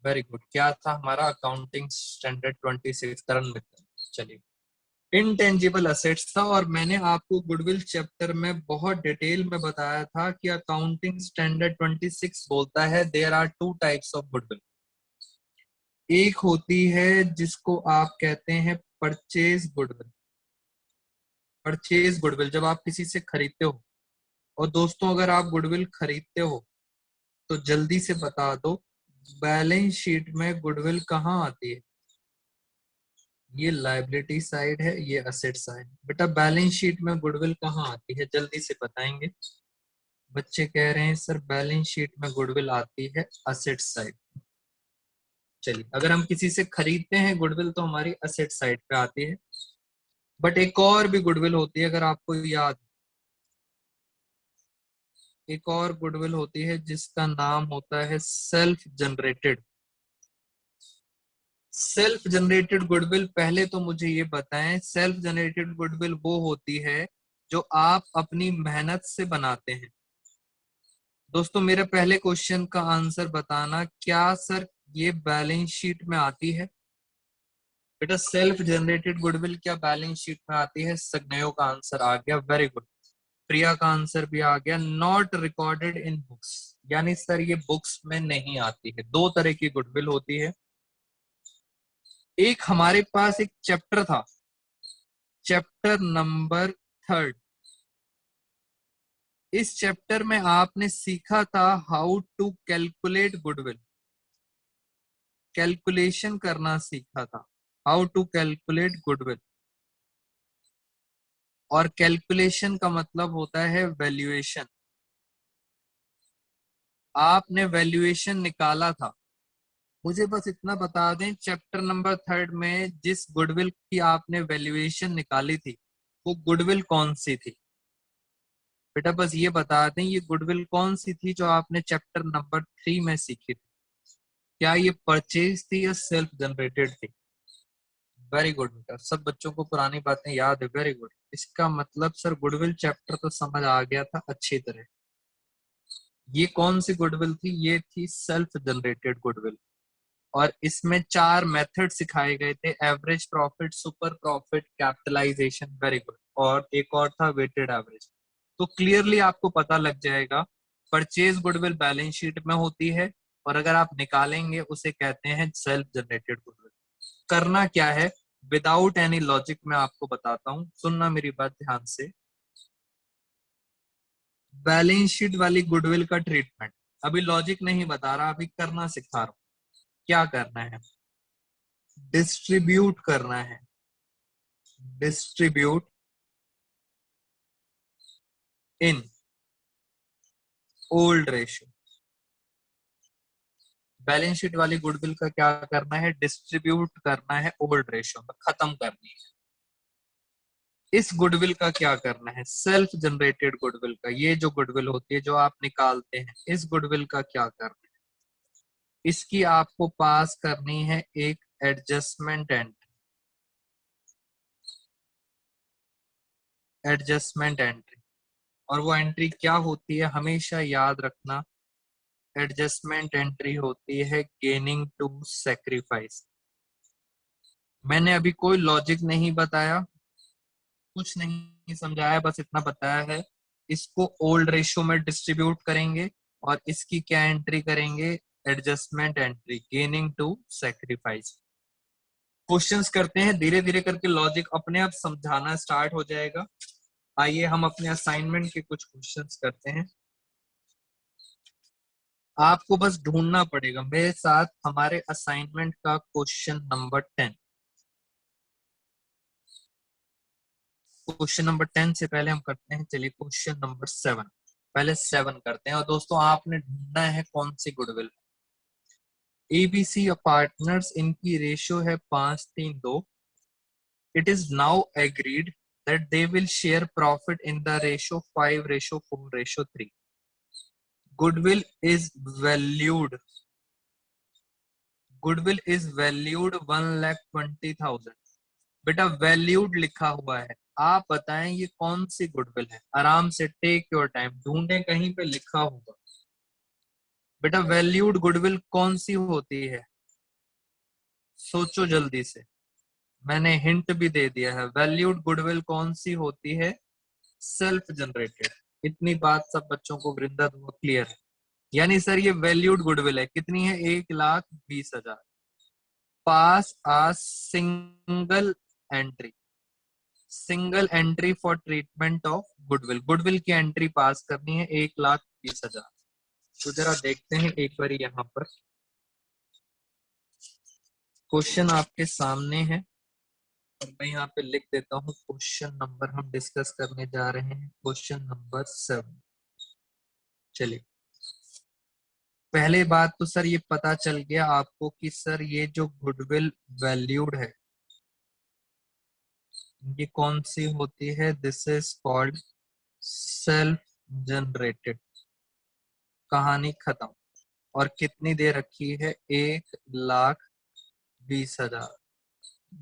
Speaker 1: very good. क्या था हमारा अकाउंटिंग स्टैंडर्ड 26? करण मित्र। चलिए, इनटेंजिबल असेट्स था, और मैंने आपको गुडविल चैप्टर में बहुत डिटेल में बताया था कि अकाउंटिंग स्टैंडर्ड 26 बोलता है there are two types of goodwill. एक होती है जिसको आप कहते हैं परचेज गुडविल। परचेज गुडविल जब आप किसी से खरीदते हो, और दोस्तों अगर आप गुडविल खरीदते हो तो जल्दी से बता दो, बैलेंस शीट में गुडविल कहाँ आती है? ये लायबिलिटी साइड है, ये असेट साइड। बेटा बैलेंस शीट में गुडविल कहाँ आती है, जल्दी से बताएंगे। बच्चे कह रहे हैं सर बैलेंस शीट में गुडविल आती है असेट साइड। चलिए, अगर हम किसी से खरीदते हैं गुडविल तो हमारी असेट साइड पे आती है। बट एक और भी गुडविल होती है, अगर आपको याद, एक और गुडविल होती है जिसका नाम होता है self generated. Self generated goodwill, पहले तो मुझे ये बताएं, सेल्फ जनरेटेड गुडविल वो होती है जो आप अपनी मेहनत से बनाते हैं। दोस्तों मेरे पहले क्वेश्चन का आंसर बताना, क्या सर ये बैलेंस शीट में आती है? बेटा सेल्फ जनरेटेड गुडविल क्या बैलेंस शीट में आती है? सग्नेयों का आंसर आ गया, वेरी गुड। प्रिया का आंसर भी आ गया, नॉट रिकॉर्डेड इन बुक्स, यानी सर ये बुक्स में नहीं आती है। दो तरह की गुडविल होती है। एक हमारे पास एक चैप्टर था, चैप्टर नंबर 3। इस चैप्टर में आपने सीखा था how to calculate goodwill, calculation करना सीखा था, हाउ टू कैलकुलेट गुडविल। और कैलकुलेशन का मतलब होता है वैल्यूएशन। आपने वैल्यूएशन निकाला था। मुझे बस इतना बता दें, चैप्टर नंबर 3 में जिस गुडविल की आपने वैल्यूएशन निकाली थी वो गुडविल कौन सी थी? बेटा बस ये बता दें, ये गुडविल कौन सी थी जो आपने चैप्टर नंबर 3 में सीखी थी? क्या ये परचेज थी या सेल्फ जनरेटेड थी? वेरी गुड बेटा, सब बच्चों को पुरानी बातें याद है, वेरी गुड। इसका मतलब सर गुडविल चैप्टर तो समझ आ गया था अच्छी तरह। ये कौन सी गुडविल थी? ये थी सेल्फ जनरेटेड गुडविल। और इसमें 4 मेथड सिखाए गए थे, average profit, super profit, capitalization, very good, और एक और था वेटेड एवरेज। तो क्लियरली आपको पता लग जाएगा परचेज गुडविल बैलेंस शीट में होती है, और अगर आप निकालेंगे उसे कहते हैं सेल्फ जनरेटेड गुडविल। करना क्या है, विदाउट एनी लॉजिक मैं आपको बताता हूं, सुनना मेरी बात ध्यान से। बैलेंस शीट वाली गुडविल का ट्रीटमेंट, अभी लॉजिक नहीं बता रहा, अभी करना सिखा रहा हूं। क्या करना है, डिस्ट्रीब्यूट करना है, distribute in old ratio. Balance sheet वाली गुडविल का क्या करना है, डिस्ट्रीब्यूट करना है ओल्ड रेशियो में, खत्म करनी है। इस गुडविल का क्या करना है, सेल्फ जनरेटेड गुडविल का, ये जो गुडविल होती है जो आप निकालते हैं, इस गुडविल का क्या करना है, इसकी आपको पास करनी है एक एडजस्टमेंट एंट्री। एडजस्टमेंट एंट्री, और वो एंट्री क्या होती है, हमेशा याद रखना, एडजस्टमेंट एंट्री होती है गेनिंग टू सेक्रीफाइस। मैंने अभी कोई लॉजिक नहीं बताया, कुछ नहीं समझाया, बस इतना बताया है, इसको ओल्ड रेशियो में डिस्ट्रीब्यूट करेंगे और इसकी क्या एंट्री करेंगे, adjustment entry, gaining to sacrifice. Questions करते हैं, धीरे धीरे करके लॉजिक अपने आप समझाना स्टार्ट हो जाएगा। आइए हम अपने असाइनमेंट के कुछ क्वेश्चंस करते हैं। आपको बस ढूंढना पड़ेगा मेरे साथ हमारे असाइनमेंट का क्वेश्चन नंबर 10। क्वेश्चन नंबर 10 से पहले हम करते हैं, चलिए क्वेश्चन नंबर 7, पहले 7 करते हैं। और दोस्तों आपने ढूंढना है कौन सी गुडविल, एबीसी पार्टनर्स, इनकी रेशियो है 5-3-2। It is now agreed that they will share profit in the ratio 5:4:3। Goodwill is valued, goodwill is valued 1,20,000। बेटा वैल्यूड लिखा हुआ है, आप बताएं ये कौन सी गुडविल है, आराम से टेक योर टाइम ढूंढे, कहीं पे लिखा होगा। बेटा वैल्यूड गुडविल कौन सी होती है, सोचो जल्दी से, मैंने हिंट भी दे दिया है, वैल्यूड गुडविल कौन सी होती है, सेल्फ जनरेटेड। इतनी बात सब बच्चों को वृंदा हुआ क्लियर है। यानी सर ये वैल्यूड गुडविल है, कितनी है, 1,20,000। Pass a single entry, single entry for treatment of goodwill, goodwill की एंट्री पास करनी है 1,20,000। तो जरा देखते हैं एक बार यहाँ पर, क्वेश्चन आपके सामने है और मैं यहाँ पे लिख देता हूँ क्वेश्चन नंबर हम डिस्कस करने जा रहे हैं, क्वेश्चन नंबर 7। चलिए पहले बात तो सर ये पता चल गया आपको कि सर ये जो गुडविल वैल्यूड है ये कौन सी होती है, this is called self generated. कहानी खत्म। और कितनी दे रखी है, 1,20,000।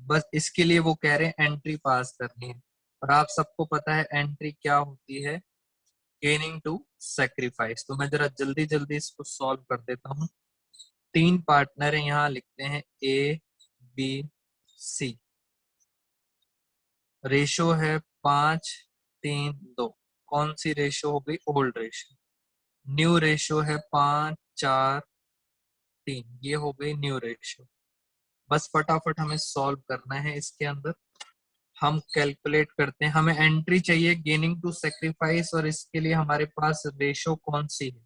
Speaker 1: बस इसके लिए वो कह रहे हैं एंट्री पास करनी है, और आप सबको पता है एंट्री क्या होती है, गेनिंग टू सेक्रीफाइस। तो मैं जरा जल्दी जल्दी इसको सॉल्व कर देता हूँ। 3 पार्टनर है, यहाँ लिखते हैं ए बी सी, रेशो है 5-3-2। कौन सी रेशो हो गई, ओल्ड रेशो। न्यू रेशो है 5-4-3, ये हो गई न्यू रेशो। बस फटाफट हमें सॉल्व करना है, इसके अंदर हम कैलकुलेट करते हैं, हमें एंट्री चाहिए गेनिंग टू सेक्रीफाइस, और इसके लिए हमारे पास रेशो कौन सी है,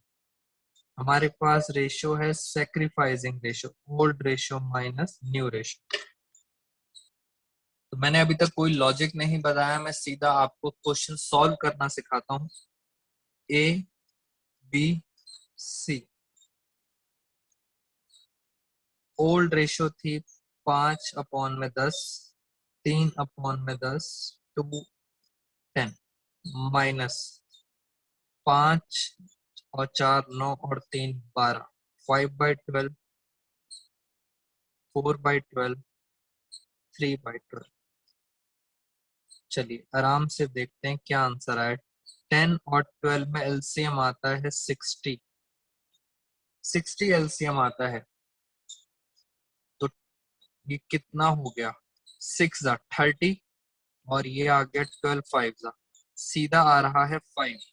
Speaker 1: हमारे पास रेशो है sacrificing ratio, old ratio minus new ratio. तो मैंने अभी तक कोई लॉजिक नहीं बताया, मैं सीधा आपको क्वेश्चन सॉल्व करना सिखाता हूँ। A B C, old ratio थी 5/10, 3/10, 2/10, माइनस 5 और 4 9 और 3 12, 5/12, 4/12, 3/12। चलिए आराम से देखते हैं क्या आंसर आए। 10 और 12 में एलसीएम आता है 60, 60 एलसीएम आता है, तो ये कितना हो गया, 6 30, और ये आ गया 12 5। सीधा आ रहा है 5।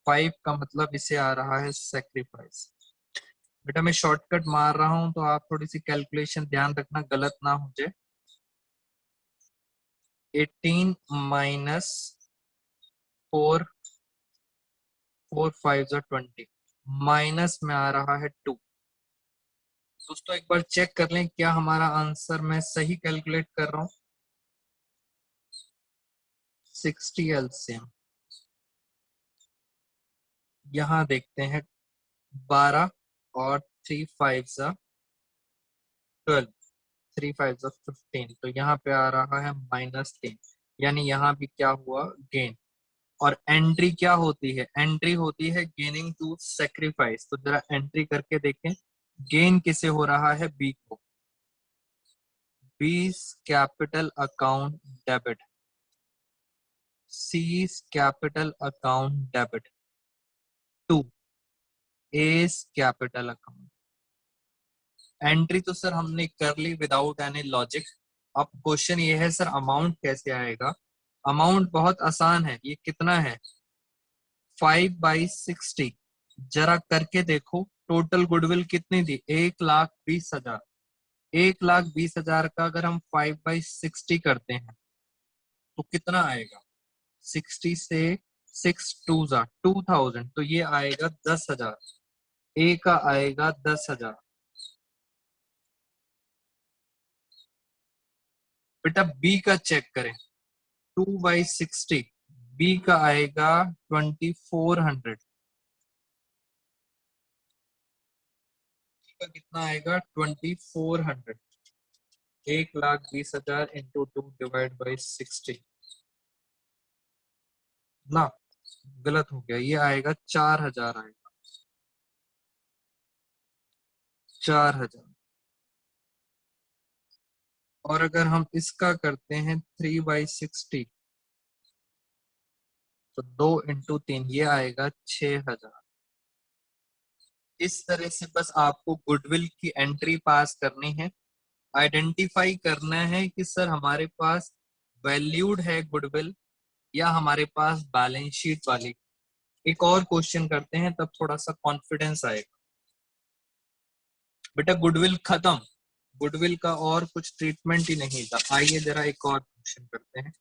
Speaker 1: 5 का मतलब इसे आ रहा है सेक्रीफाइस। बेटा मैं शॉर्टकट मार रहा हूं तो आप थोड़ी सी कैलकुलेशन ध्यान रखना, गलत ना हो जाए। 18 माइनस 4, 4 5 20, माइनस में आ रहा है 2। दोस्तों एक बार चेक कर लें क्या हमारा आंसर मैं सही कैलकुलेट कर रहा हूं। 60 एलसीएम, यहां देखते हैं 12 और 3 5 12, 3 5 15, तो यहाँ पे आ रहा है -10, यानी यहाँ भी क्या हुआ, गेन। और एंट्री क्या होती है, एंट्री होती है गेनिंग टू सेक्रीफाइस। तो जरा एंट्री करके देखें, गेन किसे हो रहा है, बी को। B capital account debit, C capital account debit to A capital account. Entry तो सर हमने कर ली विदाउट एनी लॉजिक। अब क्वेश्चन ये है सर अमाउंट कैसे आएगा। अमाउंट बहुत आसान है, ये कितना है 5/60। जरा करके देखो टोटल गुडविल कितनी थी, 1,20,000। 1,20,000 का अगर हम 5/60 करते हैं तो कितना आएगा, 60 से 6 2 2000, तो ये आएगा 10,000। ए का आएगा 10,000। बेटा बी का चेक करें, 2/60, बी का आएगा 2400। का कितना आएगा 2400। 1,20,000 इंटू 2 डिवाइड बाई 60 ना, गलत हो गया, ये आएगा 4,000 आएगा, 4,000। और अगर हम इसका करते हैं 3/60, तो 2 इंटू 3, ये आएगा 6,000। इस तरह से बस आपको गुडविल की एंट्री पास करनी है। आइडेंटिफाई करना है कि सर हमारे पास वैल्यूड है गुडविल या हमारे पास बैलेंस शीट वाली। एक और क्वेश्चन करते हैं तब थोड़ा सा कॉन्फिडेंस आएगा। बेटा गुडविल खत्म, गुडविल का और कुछ ट्रीटमेंट ही नहीं था। आइए जरा एक और क्वेश्चन करते हैं,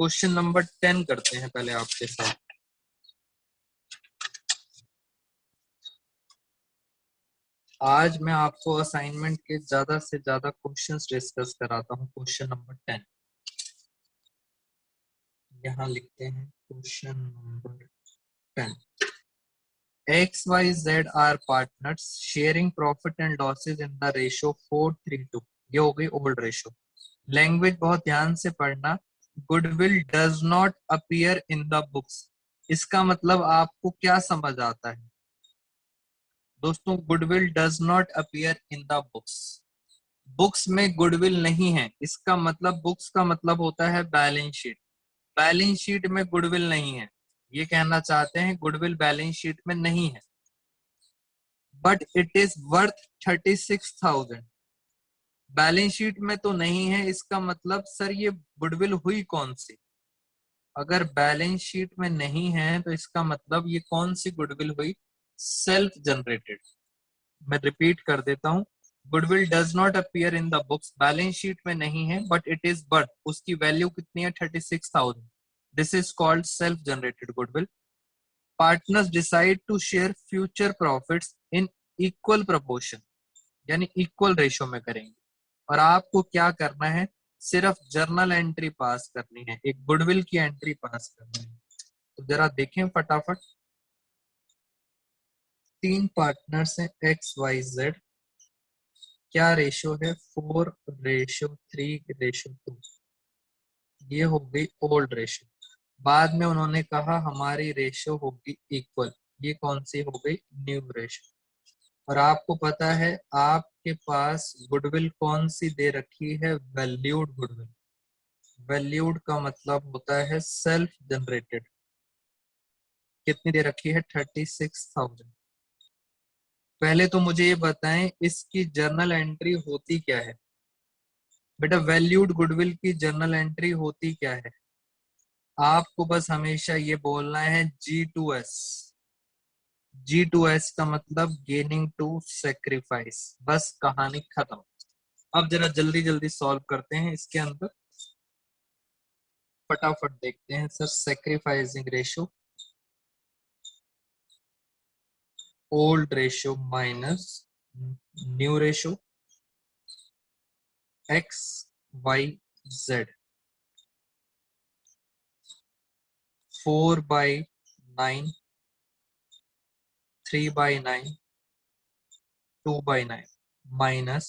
Speaker 1: क्वेश्चन नंबर 10 करते हैं पहले आपके साथ। आज मैं आपको असाइनमेंट के ज्यादा से ज्यादा क्वेश्चंस डिस्कस कराता हूँ। क्वेश्चन नंबर 10 यहाँ लिखते हैं, question number 10। XYZ are partners sharing profit and losses in the ratio 4:3:2। ये हो गई ओल्ड रेशो। लैंग्वेज बहुत ध्यान से पढ़ना। Goodwill does not appear in the books, इसका मतलब आपको क्या समझ आता है दोस्तों, goodwill does not appear in the books. Books में गुडविल नहीं है, इसका मतलब बुक्स का मतलब होता है बैलेंस शीट। बैलेंस शीट में गुडविल नहीं है, ये कहना चाहते हैं गुडविल बैलेंस शीट में नहीं है। But it is worth 36,000। Balance sheet में तो नहीं है, इसका मतलब सर ये गुडविल हुई कौन सी। अगर बैलेंस शीट में नहीं है तो इसका मतलब ये कौन सी गुडविल हुई, सेल्फ जनरेटेड। मैं रिपीट कर देता हूं, goodwill does not appear in the books, balance sheet में नहीं है, बट इट इज वर्थ, उसकी वैल्यू कितनी है 36,000। This is called self generated goodwill. Partners decide to share future profits in equal proportion, यानी इक्वल रेशो में करेंगे। और आपको क्या करना है, सिर्फ जर्नल एंट्री पास करनी है, एक गुडविल की एंट्री पास करनी है। तो जरा देखें फटाफट, 3 पार्टनर्स हैं XYZ, क्या रेशो है 4:3:2। ये हो गई ओल्ड रेशो। बाद में उन्होंने कहा हमारी रेशो होगी इक्वल, ये कौन सी हो गई, न्यू रेशो। और आपको पता है आपके पास गुडविल कौन सी दे रखी है, वैल्यूड गुडविल। वैल्यूड का मतलब होता है सेल्फ जनरेटेड। कितनी दे रखी है 36,000। पहले तो मुझे ये बताएं इसकी जर्नल एंट्री होती क्या है। बेटा वैल्यूड गुडविल की जर्नल एंट्री होती क्या है, आपको बस हमेशा ये बोलना है G2S। G2S का मतलब गेनिंग टू सेक्रीफाइस। बस कहानी खत्म। अब जरा जल्दी जल्दी सॉल्व करते हैं इसके अंदर, फटाफट देखते हैं sir. Sacrificing ratio, old ratio minus new ratio, X Y Z, 4/9, 3/9, 2/9 minus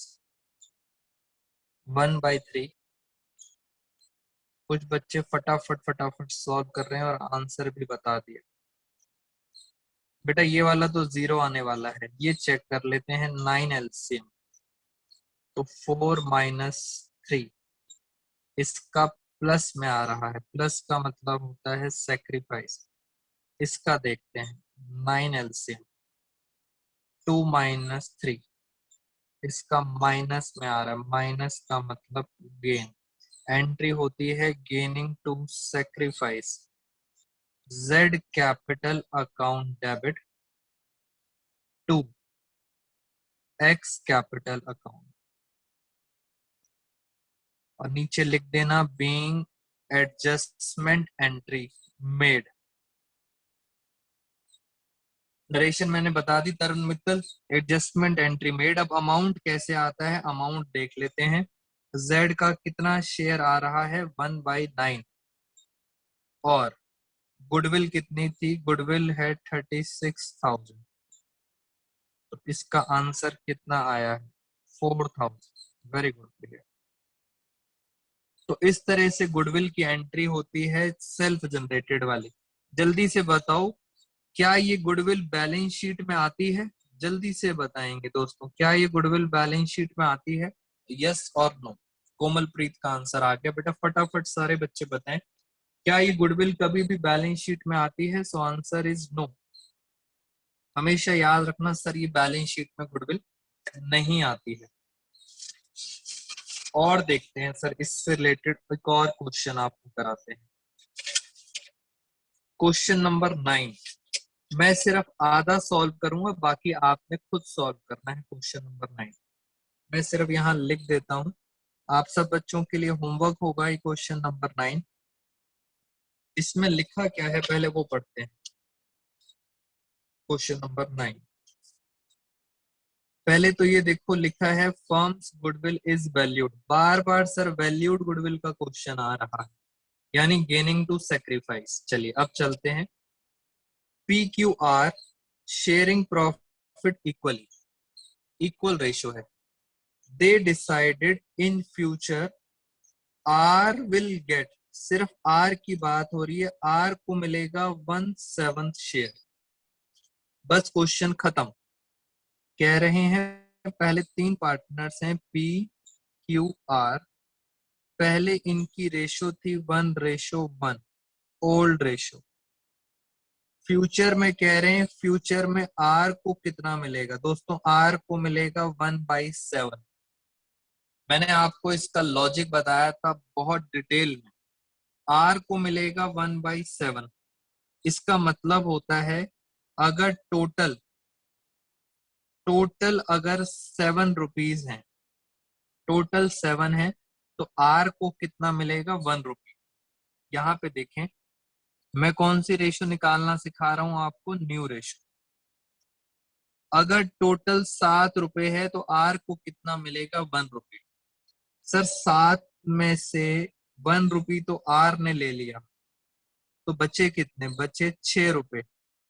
Speaker 1: 1/3। कुछ बच्चे फटाफट फटाफट सॉल्व कर रहे हैं और आंसर भी बता दिया। बेटा ये वाला तो 0 आने वाला है, ये चेक कर लेते हैं 9 एलसीएम। तो 4 - 3 इसका प्लस में आ रहा है, प्लस का मतलब होता है सेक्रीफाइस। इसका देखते हैं 9 एलसीएम, 2 - 3 इसका माइनस में आ रहा है, माइनस का मतलब गेन। एंट्री होती है gaining to sacrifice, Z capital account debit to X capital account. और नीचे लिख देना being adjustment entry made. Narration मैंने बता दी Tarun Mittal, adjustment entry made. अब अमाउंट कैसे आता है, अमाउंट देख लेते हैं। Z का कितना शेयर आ रहा है, 1/9। और गुडविल कितनी थी, गुडविल है 36,000। तो इसका आंसर कितना आया है, 4,000। वेरी गुड भैया। तो इस तरह से गुडविल की एंट्री होती है सेल्फ जनरेटेड वाली। जल्दी से बताओ, क्या ये गुडविल बैलेंस शीट में आती है? जल्दी से बताएंगे दोस्तों, क्या ये गुडविल बैलेंस शीट में आती है? यस और नो। कोमलप्रीत का आंसर आ गया बेटा, फटाफट सारे बच्चे बताएं, क्या ये गुडविल कभी भी बैलेंस शीट में आती है? So answer is no. हमेशा याद रखना सर, ये बैलेंस शीट में गुडविल नहीं आती है। और देखते हैं सर, इससे रिलेटेड एक और क्वेश्चन आपको कराते हैं। Question number 9। मैं सिर्फ आधा सॉल्व करूंगा, बाकी आपने खुद सॉल्व करना है। क्वेश्चन नंबर 9 मैं सिर्फ यहाँ लिख देता हूँ, आप सब बच्चों के लिए होमवर्क होगा ये क्वेश्चन नंबर 9। इसमें लिखा क्या है पहले वो पढ़ते हैं। क्वेश्चन नंबर 9, पहले तो ये देखो लिखा है firms goodwill is valued. Bar bar sir valued goodwill का क्वेश्चन आ रहा है, यानी गेनिंग टू सेक्रीफाइस। चलिए अब चलते हैं। PQR sharing profit equally, equal ratio है। They decided in future R will get, सिर्फ R की बात हो रही है, R को मिलेगा 1/7 शेयर। बस क्वेश्चन खत्म। कह रहे हैं पहले 3 पार्टनर्स हैं PQR, पहले इनकी रेशो थी 1:1, ओल्ड रेशो। फ्यूचर में कह रहे हैं, फ्यूचर में R को कितना मिलेगा दोस्तों, R को मिलेगा 1/7। मैंने आपको इसका लॉजिक बताया था बहुत डिटेल में। R को मिलेगा 1/7, इसका मतलब होता है अगर टोटल अगर 7 रुपीज है, टोटल 7 है, तो R को कितना मिलेगा, 1 रुपी। यहाँ पे देखें, मैं कौन सी रेशो निकालना सिखा रहा हूं आपको, न्यू रेशो। अगर टोटल 7 रुपए है तो R को कितना मिलेगा, 1 रुपी। सर 7 में से 1 रुपी तो R ने ले लिया, तो बचे कितने, बचे 6 रुपए।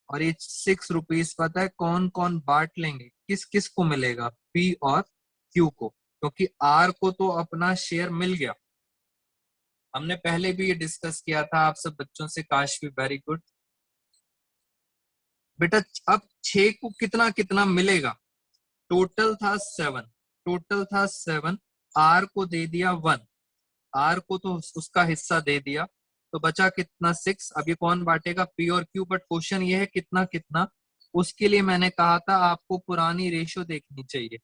Speaker 1: और ये 6 रुपीज पता है कौन कौन बांट लेंगे, किस किस को मिलेगा, P और Q को, क्योंकि R को तो अपना शेयर मिल गया। हमने पहले भी ये डिस्कस किया था आप सब बच्चों से, काश भी वेरी गुड बेटा। अब 6 को कितना कितना मिलेगा, टोटल था 7, टोटल था 7, R को दे दिया 1, R को तो उसका हिस्सा दे दिया, तो बचा कितना, 6। अब ये कौन बांटेगा, P और Q। बट क्वेश्चन ये है कितना कितना, उसके लिए मैंने कहा था आपको पुरानी रेशो देखनी चाहिए।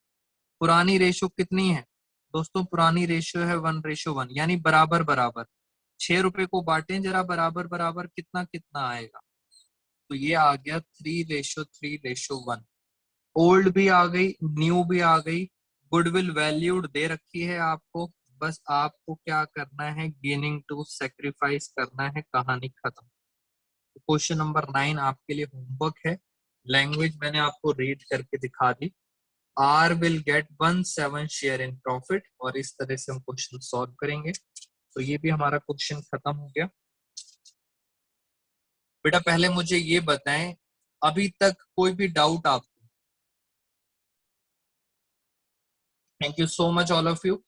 Speaker 1: पुरानी रेशो कितनी है दोस्तों, पुरानी रेशो है 1:1, यानी बराबर बराबर। ₹6 को बांटें जरा बराबर बराबर, कितना कितना आएगा? तो ये आ गया 3:3:1। ओल्ड भी आ गई, न्यू भी आ गई, गुडविल वैल्यूड दे रखी है आपको, बस आपको क्या करना है, गेनिंग टू सेक्रीफाइस करना है, कहानी खत्म। क्वेश्चन नंबर 9 आपके लिए होमवर्क है। लैंग्वेज मैंने आपको रीड करके दिखा दी। R will get 1/7 share in profit, और इस तरह से हम क्वेश्चन सॉल्व करेंगे। तो ये भी हमारा क्वेश्चन खत्म हो गया। बेटा पहले मुझे ये बताएं, अभी तक कोई भी डाउट आपको? Thank you so much all of you.